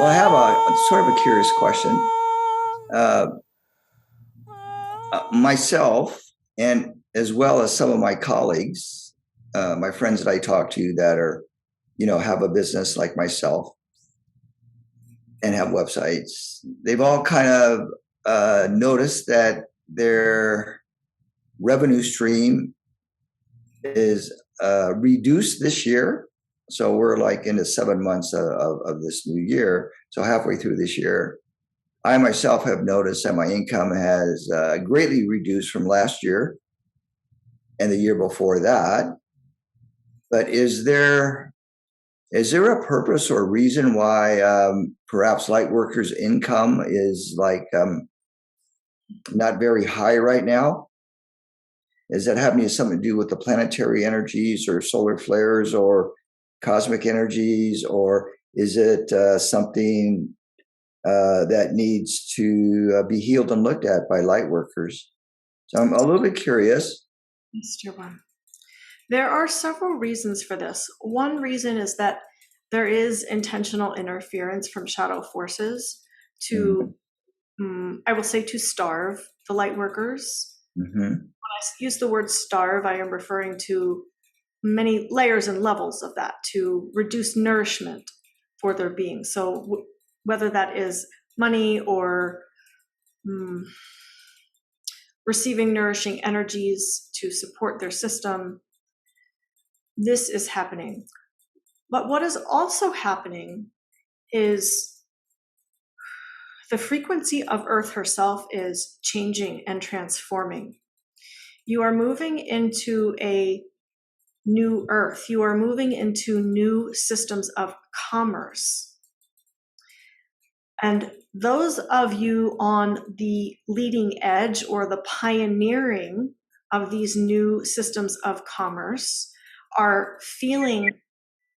Well, I have a sort of a curious question. Uh, myself, and as well as some of my colleagues, my friends that I talk to that are, have a business like myself and have websites, they've all kind of noticed that their revenue stream is reduced this year. So we're like into 7 months of this new year. So halfway through this year, I myself have noticed that my income has greatly reduced from last year and the year before that. But is there a purpose or reason why perhaps Lightworkers' income is like not very high right now? Is that having something to do with the planetary energies or solar flares or cosmic energies, or is it something that needs to be healed and looked at by Lightworkers? So I'm a little bit curious. Mr. One. There are several reasons for this. One reason is that there is intentional interference from shadow forces to, I will say, to starve the Lightworkers. When I use the word starve, I am referring to many layers and levels of that, to reduce nourishment for their being. So whether that is money or receiving nourishing energies to support their system, this is happening. But what is also happening is the frequency of Earth herself is changing and transforming. You are moving into a new Earth. You are moving into new systems of commerce. And those of you on the leading edge or the pioneering of these new systems of commerce are feeling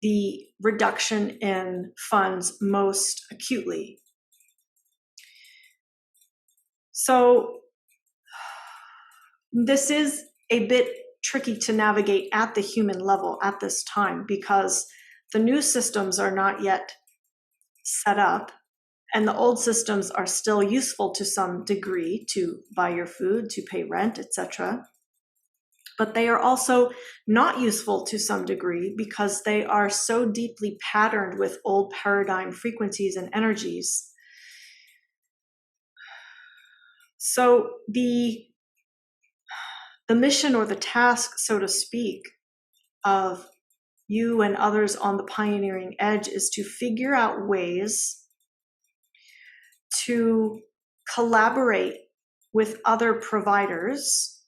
the reduction in funds most acutely. So this is a bit tricky to navigate at the human level at this time because the new systems are not yet set up and the old systems are still useful to some degree to buy your food, to pay rent, etc. But they are also not useful to some degree because they are so deeply patterned with old paradigm frequencies and energies. So the mission or the task, so to speak, of you and others on the pioneering edge is to figure out ways to collaborate with other providers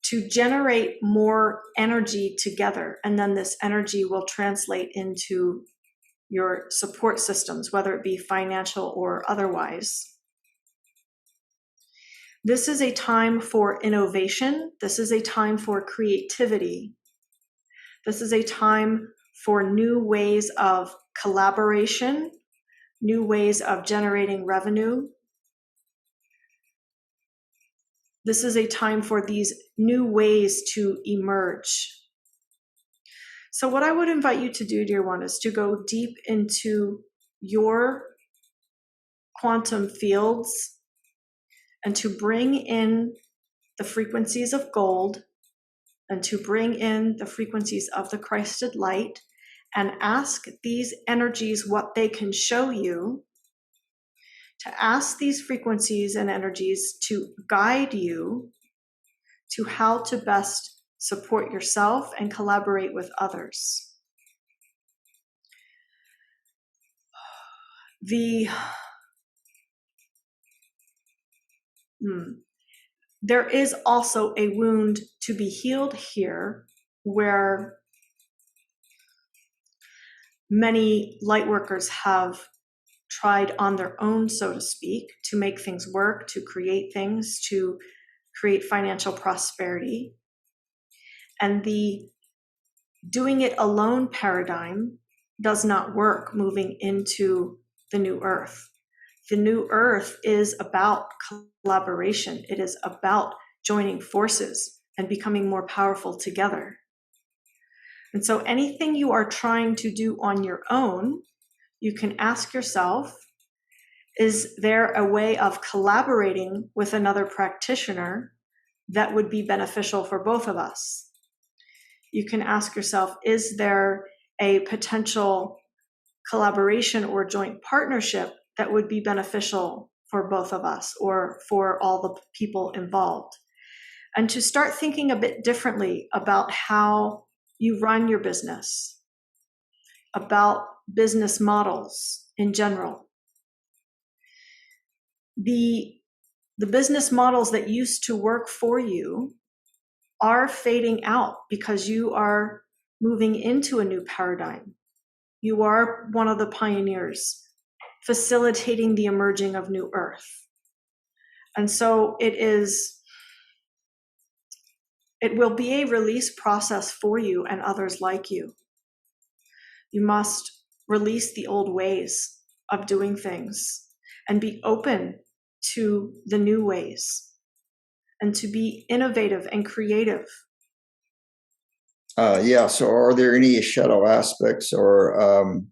to generate more energy together. And then this energy will translate into your support systems, whether it be financial or otherwise. This is a time for innovation. This is a time for creativity. This is a time for new ways of collaboration, new ways of generating revenue. This is a time for these new ways to emerge. So what I would invite you to do, dear one, is to go deep into your quantum fields and to bring in the frequencies of gold and to bring in the frequencies of the Christed light and ask these energies what they can show you, to ask these frequencies and energies to guide you to how to best support yourself and collaborate with others. There is also a wound to be healed here where many lightworkers have tried on their own, so to speak, to make things work, to create things, to create financial prosperity. And the doing it alone paradigm does not work moving into the new earth. The new earth is about collaboration. It is about joining forces and becoming more powerful together. And so anything you are trying to do on your own, you can ask yourself, is there a way of collaborating with another practitioner that would be beneficial for both of us? You can ask yourself, is there a potential collaboration or joint partnership that would be beneficial for both of us or for all the people involved? And to start thinking a bit differently about how you run your business, about business models in general. The business models that used to work for you are fading out because you are moving into a new paradigm. You are one of the pioneers facilitating the emerging of new earth. And so it will be a release process for you and others like you. You must release the old ways of doing things and be open to the new ways and to be innovative and creative. Yeah. So are there any shadow aspects or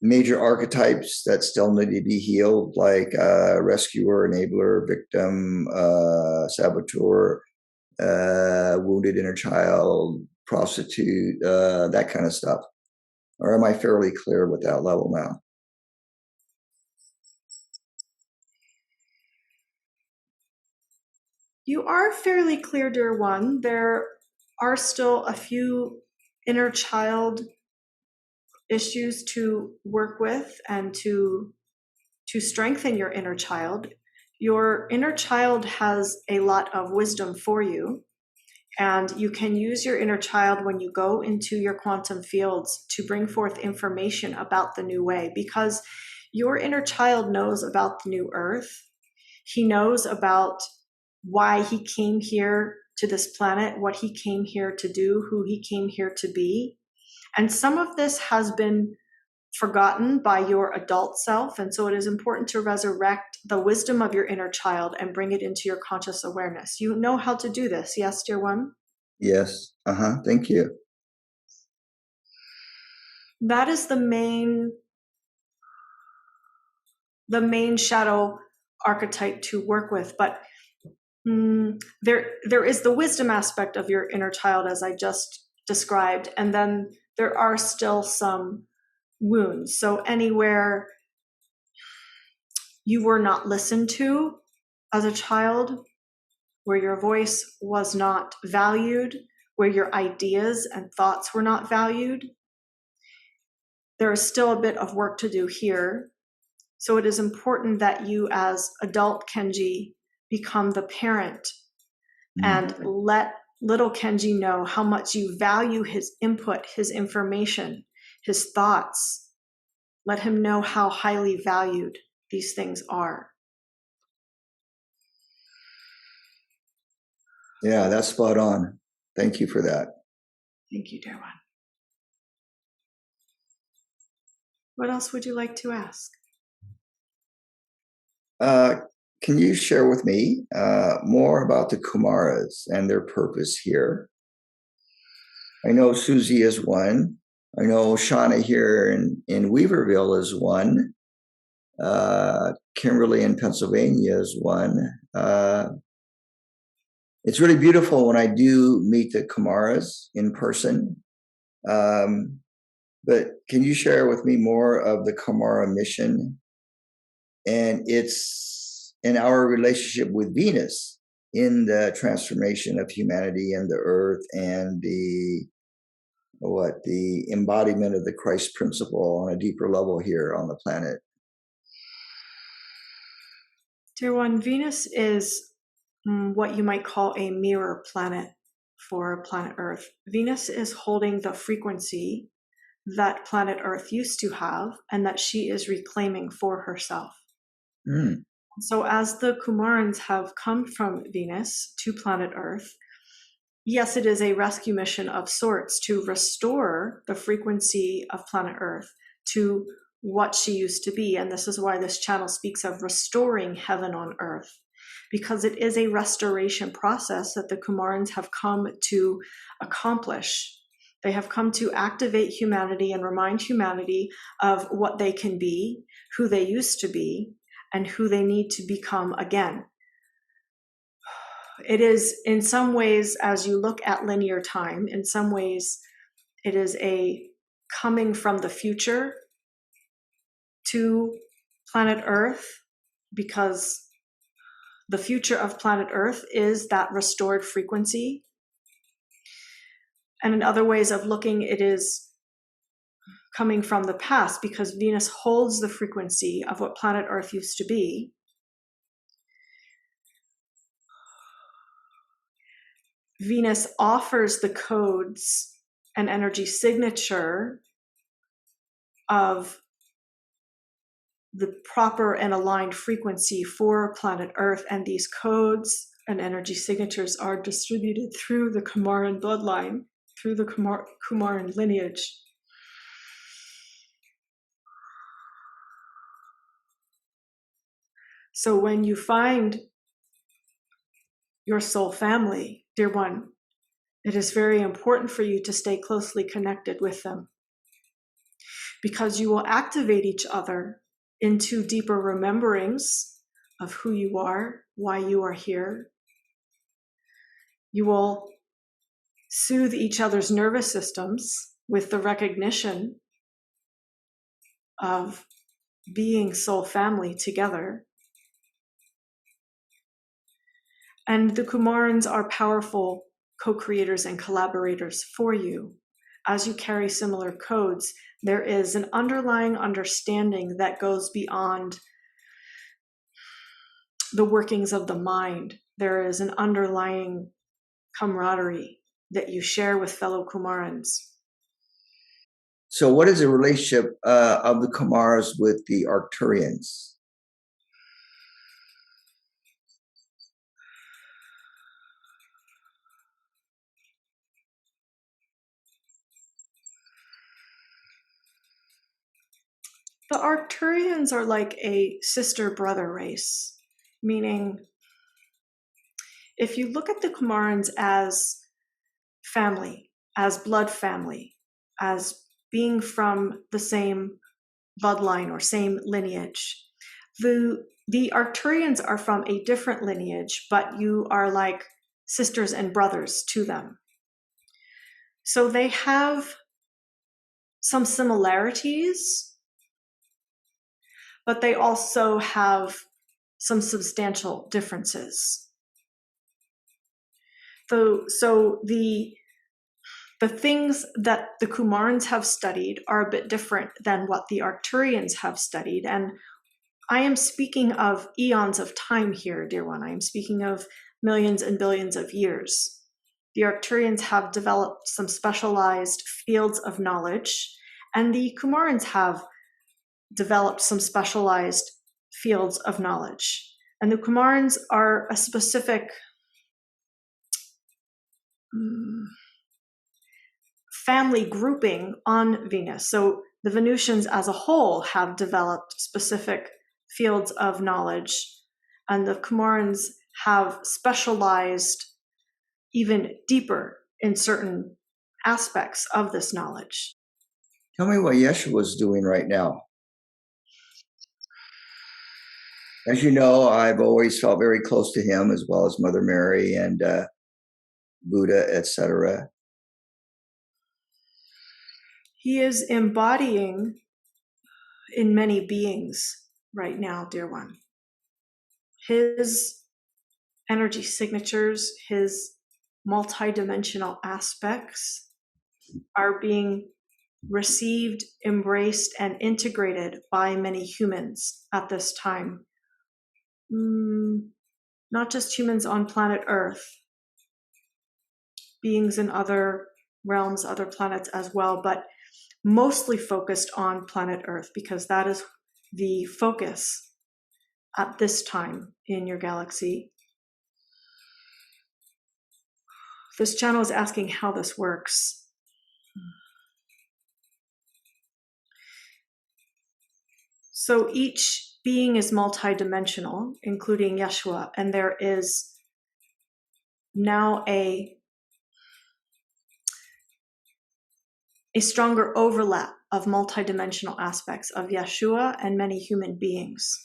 major archetypes that still need to be healed, like rescuer, enabler, victim, saboteur, wounded inner child, prostitute, that kind of stuff? Or am I fairly clear with that level now? You are fairly clear, dear one. There are still a few inner child issues to work with and to strengthen your inner child. Your inner child has a lot of wisdom for you, and you can use your inner child when you go into your quantum fields to bring forth information about the new way, because your inner child knows about the new earth. He knows about why he came here to this planet, what he came here to do, who he came here to be. And some of this has been forgotten by your adult self. And so it is important to resurrect the wisdom of your inner child and bring it into your conscious awareness. You know how to do this. Yes, dear one? Yes. Thank you. That is the main shadow archetype to work with. But there is the wisdom aspect of your inner child, as I just described. And then there are still some wounds. So anywhere you were not listened to as a child, where your voice was not valued, where your ideas and thoughts were not valued, there is still a bit of work to do here. So it is important that you, as adult Kenji, become the parent and let little Kenji know how much you value his input, his information, his thoughts. Let him know how highly valued these things are. Yeah, that's spot on. Thank you for that. Thank you, dear one. What else would you like to ask? Can you share with me more about the Kumarans and their purpose here? I know Susie is one. I know Shauna here in Weaverville is one. Kimberly in Pennsylvania is one. It's really beautiful when I do meet the Kumarans in person. But can you share with me more of the Kumara mission and its in our relationship with Venus in the transformation of humanity and the earth and the embodiment of the Christ principle on a deeper level here on the planet? Dear one, Venus is what you might call a mirror planet for planet Earth. Venus is holding the frequency that planet Earth used to have and that she is reclaiming for herself. So as the Kumarans have come from Venus to planet Earth, yes, it is a rescue mission of sorts to restore the frequency of planet Earth to what she used to be. And this is why this channel speaks of restoring heaven on earth. because it is a restoration process that the Kumarans have come to accomplish. They have come to activate humanity and remind humanity of what they can be, who they used to be, and who they need to become again. It is, in some ways, as you look at linear time, in some ways, it is a coming from the future to planet Earth, because the future of planet Earth is that restored frequency. And in other ways of looking, it is coming from the past, because Venus holds the frequency of what planet Earth used to be. Venus offers the codes and energy signature of the proper and aligned frequency for planet Earth, and these codes and energy signatures are distributed through the Kumaran bloodline, through the Kumaran lineage. So when you find your soul family, dear one, it is very important for you to stay closely connected with them, because you will activate each other into deeper rememberings of who you are, why you are here. You will soothe each other's nervous systems with the recognition of being soul family together. And the Kumarans are powerful co-creators and collaborators for you. As you carry similar codes, there is an underlying understanding that goes beyond the workings of the mind. There is an underlying camaraderie that you share with fellow Kumarans. So what is the relationship of the Kumaras with the Arcturians? The Arcturians are like a sister-brother race, meaning if you look at the Kumarans as family, as blood family, as being from the same bloodline or same lineage, the Arcturians are from a different lineage, but you are like sisters and brothers to them. So they have some similarities, but they also have some substantial differences. So the things that the Kumarans have studied are a bit different than what the Arcturians have studied. And I am speaking of eons of time here, dear one. I am speaking of millions and billions of years. The Arcturians have developed some specialized fields of knowledge, and the Kumarans have developed some specialized fields of knowledge. And the Kumarans are a specific family grouping on Venus. So the Venusians as a whole have developed specific fields of knowledge, and the Kumarans have specialized even deeper in certain aspects of this knowledge. Tell me what Yeshua is doing right now. As you know, I've always felt very close to him, as well as Mother Mary and Buddha, etc. He is embodying in many beings right now, dear one. His energy signatures, his multi-dimensional aspects are being received, embraced, and integrated by many humans at this time. Not just humans on planet Earth, beings in other realms, other planets as well, but mostly focused on planet Earth, because that is the focus at this time in your galaxy. This channel is asking how this works. So each being is multidimensional, including Yeshua, and there is now a stronger overlap of multidimensional aspects of Yeshua and many human beings.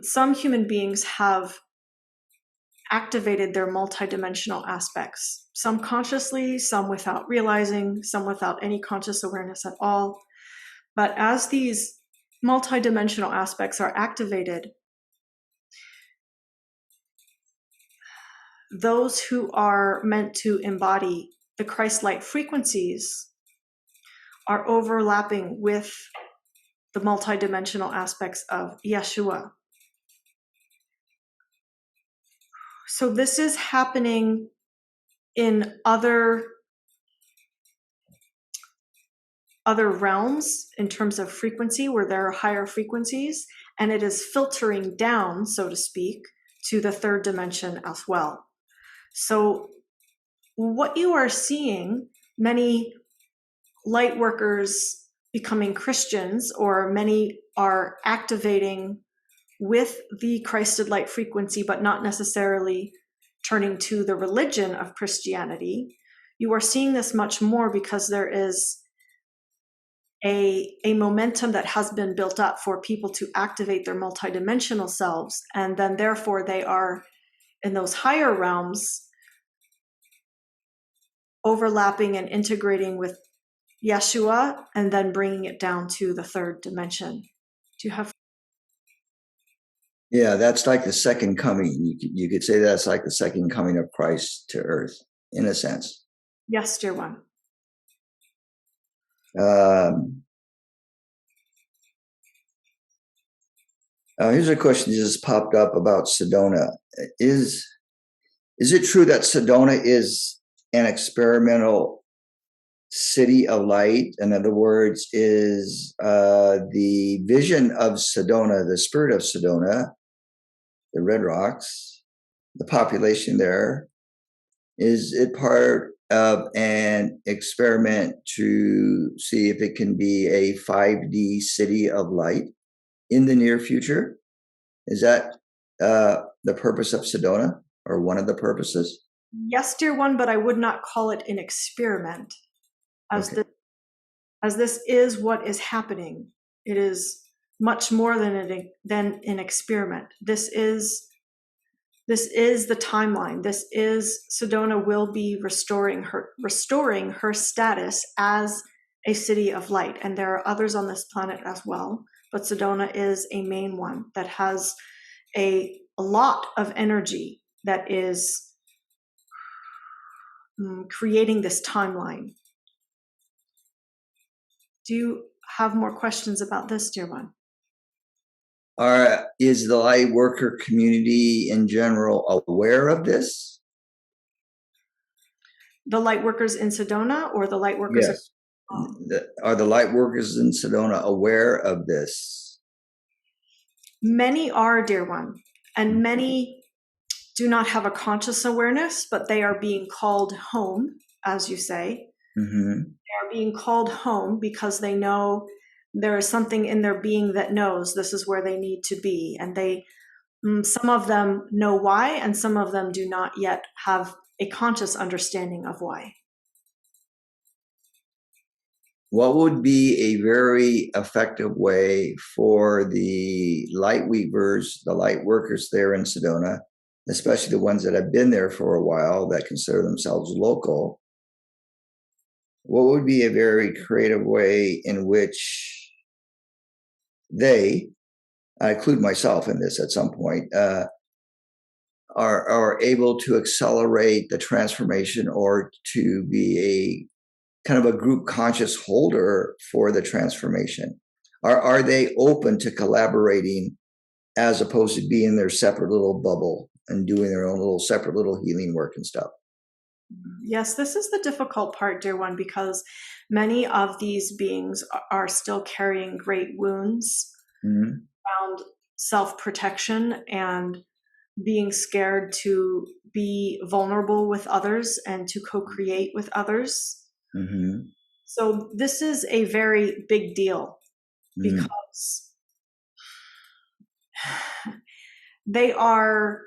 Some human beings have activated their multidimensional aspects, some consciously, some without realizing, some without any conscious awareness at all. But as these multidimensional aspects are activated, those who are meant to embody the Christ-light frequencies are overlapping with the multidimensional aspects of Yeshua. So this is happening in other realms in terms of frequency, where there are higher frequencies, and it is filtering down, so to speak, to the third dimension as well. So what you are seeing, many light workers becoming Christians, or many are activating with the Christed light frequency, but not necessarily turning to the religion of Christianity. You are seeing this much more because there is a momentum that has been built up for people to activate their multidimensional selves, and then therefore they are in those higher realms overlapping and integrating with Yeshua, and then bringing it down to the third dimension. Do you have? Yeah, that's like the second coming. You could say that's like the second coming of Christ to earth, in a sense. Yes, dear one. Here's a question that just popped up about Sedona. Is it true that Sedona is an experimental city of light? In other words, is the vision of Sedona, the spirit of Sedona, the Red Rocks, the population there, is it part of an experiment to see if it can be a 5D city of light in the near future? Is that the purpose of Sedona, or one of the purposes? Yes, dear one, but I would not call it an experiment, as this is what is happening. It is much more than an experiment. This is the timeline. This is Sedona will be restoring her status as a city of light, and there are others on this planet as well. But Sedona is a main one that has a lot of energy that is creating this timeline. Do you have more questions about this, dear one? Is the light worker community in general aware of this? The light workers in Sedona, or the light workers? Yes. Are the light workers in Sedona aware of this? Many are, dear one, and many do not have a conscious awareness, but they are being called home, as you say. Mm-hmm. They are being called home because they know there is something in their being that knows this is where they need to be. And some of them know why, and some of them do not yet have a conscious understanding of why. What would be a very effective way for the light weavers, the light workers there in Sedona, especially the ones that have been there for a while that consider themselves local? What would be a very creative way in which they, I include myself in this at some point, are able to accelerate the transformation, or to be a kind of a group conscious holder for the transformation? Are they open to collaborating as opposed to being in their separate little bubble and doing their own little separate little healing work and stuff? Yes, this is the difficult part, dear one, because many of these beings are still carrying great wounds around self-protection and being scared to be vulnerable with others and to co-create with others. Mm-hmm. So this is a very big deal because they are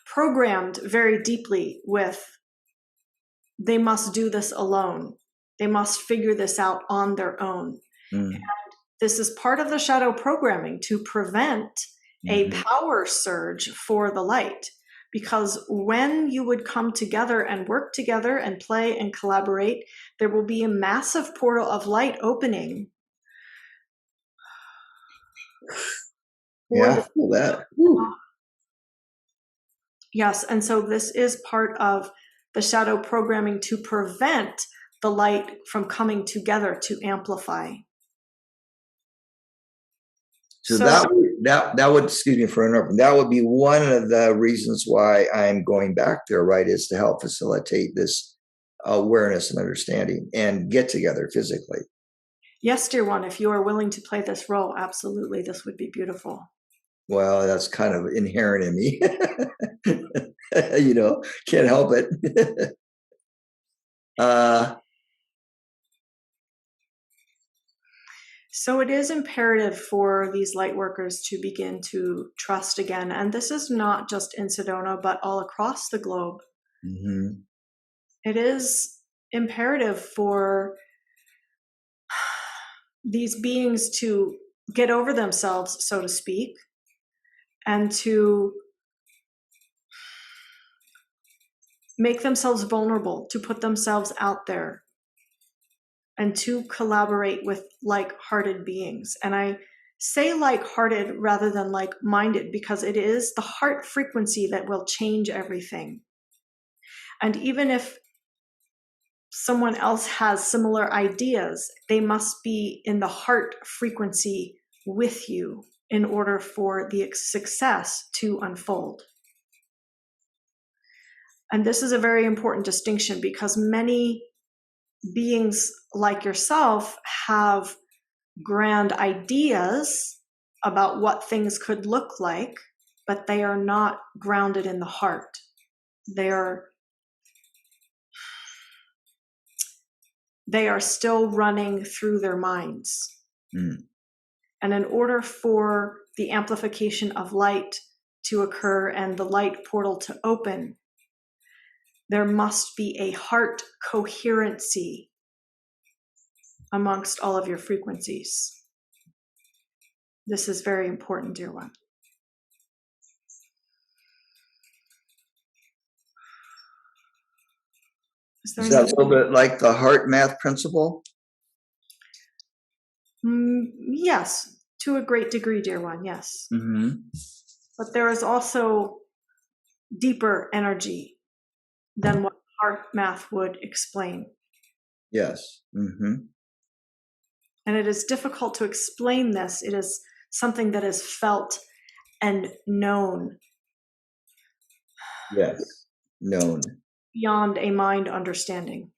programmed very deeply with, they must do this alone. They must figure this out on their own. And this is part of the shadow programming to prevent a power surge for the light. Because when you would come together and work together and play and collaborate, there will be a massive portal of light opening. Yeah, I feel that. Yes, and so this is part of the shadow programming to prevent the light from coming together to amplify. So that would, excuse me for interrupting, that would be one of the reasons why I'm going back there, right, is to help facilitate this awareness and understanding and get together physically. Yes, dear one, if you are willing to play this role, absolutely, this would be beautiful. Well, that's kind of inherent in me. Can't help it. So it is imperative for these light workers to begin to trust again. And this is not just in Sedona, but all across the globe. It is imperative for these beings to get over themselves, so to speak, and to make themselves vulnerable, to put themselves out there, and to collaborate with like-hearted beings. And I say like-hearted rather than like-minded because it is the heart frequency that will change everything. And even if someone else has similar ideas, they must be in the heart frequency with you in order for the success to unfold. And this is a very important distinction because many beings like yourself have grand ideas about what things could look like, but they are not grounded in the heart. They are still running through their minds. And in order for the amplification of light to occur and the light portal to open, there must be a heart coherency amongst all of your frequencies. This is very important, dear one. Is that a little bit like the heart math principle? Yes, to a great degree, dear one, yes. But there is also deeper energy than what heart math would explain. Yes. And it is difficult to explain this. It is something that is felt and known. Yes, known. Beyond a mind understanding.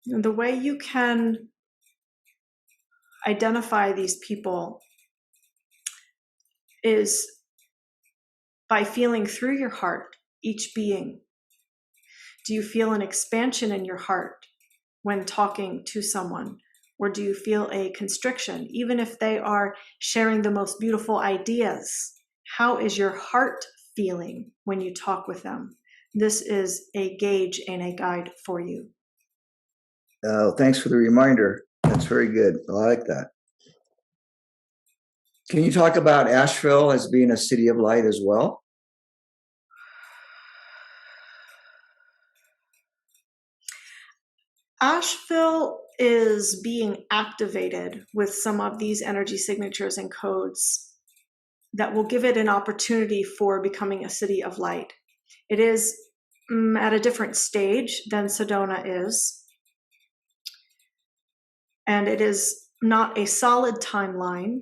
And the way you can identify these people is by feeling through your heart, each being. Do you feel an expansion in your heart when talking to someone? Or do you feel a constriction, even if they are sharing the most beautiful ideas? How is your heart feeling when you talk with them? This is a gauge and a guide for you. Oh, thanks for the reminder. That's very good. I like that. Can you talk about Asheville as being a city of light as well? Asheville is being activated with some of these energy signatures and codes that will give it an opportunity for becoming a city of light. It is at a different stage than Sedona is. And it is not a solid timeline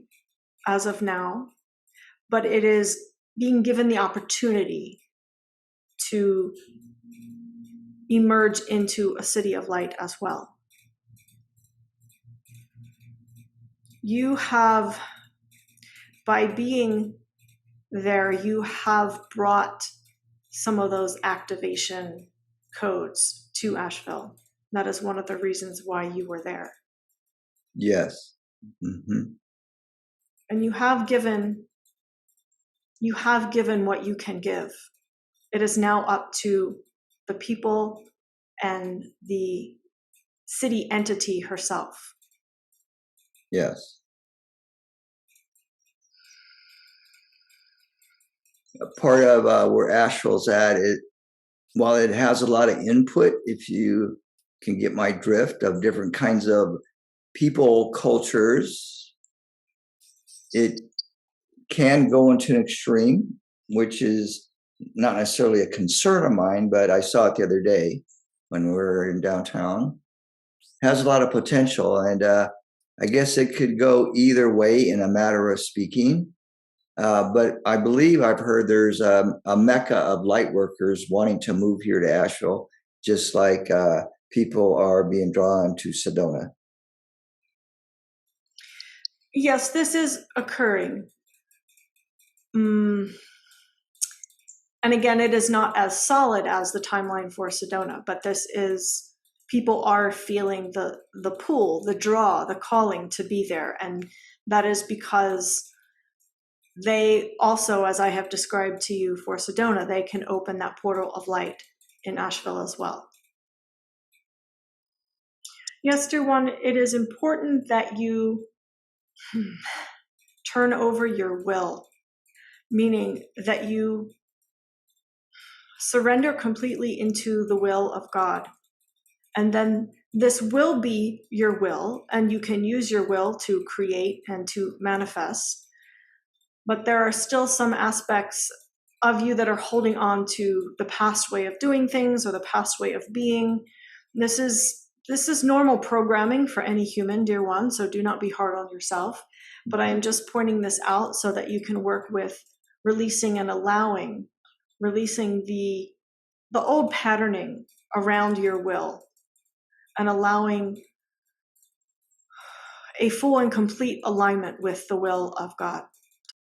as of now, but it is being given the opportunity to emerge into a city of light as well. You have, by being there, you have brought some of those activation codes to Asheville. That is one of the reasons why you were there. Yes. Mm-hmm. And you have given what you can give. It is now up to the people and the city entity herself. Yes. A part of where Asheville's at, while it has a lot of input, if you can get my drift of different kinds of people, cultures, it can go into an extreme, which is not necessarily a concern of mine, but I saw it the other day when we were in downtown. It has a lot of potential, and I guess it could go either way in a matter of speaking. But I believe I've heard there's a mecca of light workers wanting to move here to Asheville, just like people are being drawn to Sedona. Yes, this is occurring. And again, it is not as solid as the timeline for Sedona, but people are feeling the pull, the draw, the calling to be there. And that is because they also, as I have described to you for Sedona, they can open that portal of light in Asheville as well. Yes, dear one, it is important that you turn over your will, meaning that you surrender completely into the will of God. And then this will be your will, and you can use your will to create and to manifest. But there are still some aspects of you that are holding on to the past way of doing things or the past way of being. This is normal programming for any human, dear one, so do not be hard on yourself. But I am just pointing this out so that you can work with releasing and releasing the old patterning around your will and allowing a full and complete alignment with the will of God.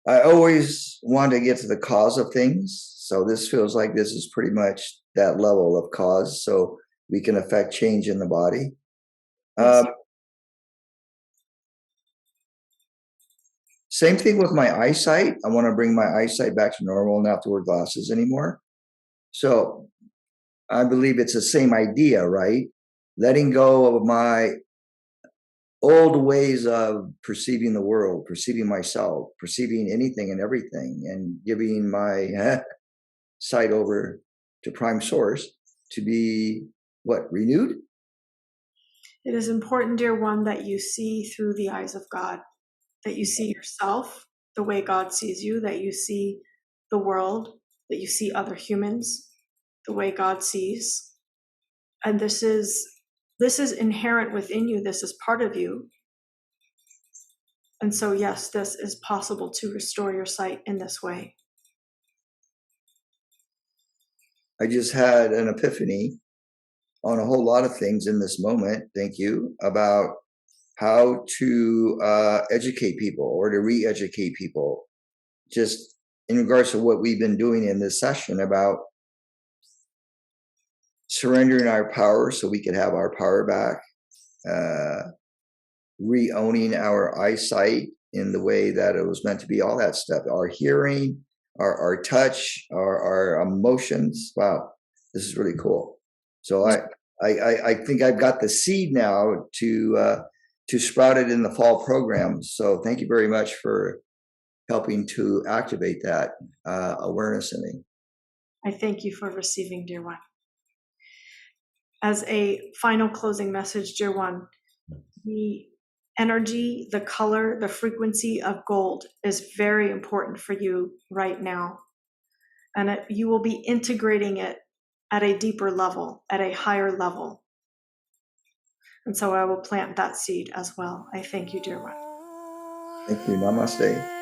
I always want to get to the cause of things. So this feels like this is pretty much that level of cause. So we can affect change in the body. Yes. Same thing with my eyesight. I want to bring my eyesight back to normal, not to wear glasses anymore. So I believe it's the same idea, right? Letting go of my old ways of perceiving the world, perceiving myself, perceiving anything and everything, and giving my sight over to Prime Source to be renewed? It is important, dear one, that you see through the eyes of God, that you see yourself the way God sees you, that you see the world, that you see other humans the way God sees. And this is inherent within you. This is part of you. And so, yes, this is possible to restore your sight in this way. I just had an epiphany on a whole lot of things in this moment, thank you, about how to educate people or to re-educate people, just in regards to what we've been doing in this session about surrendering our power so we could have our power back, re-owning our eyesight in the way that it was meant to be, all that stuff, our hearing, our touch, our emotions. Wow, this is really cool. So I think I've got the seed now to sprout it in the fall program. So thank you very much for helping to activate that awareness in me. I thank you for receiving, dear one. As a final closing message, dear one, the energy, the color, the frequency of gold is very important for you right now. And you will be integrating it at a deeper level, at a higher level. And so I will plant that seed as well. I thank you, dear one. Thank you. Namaste.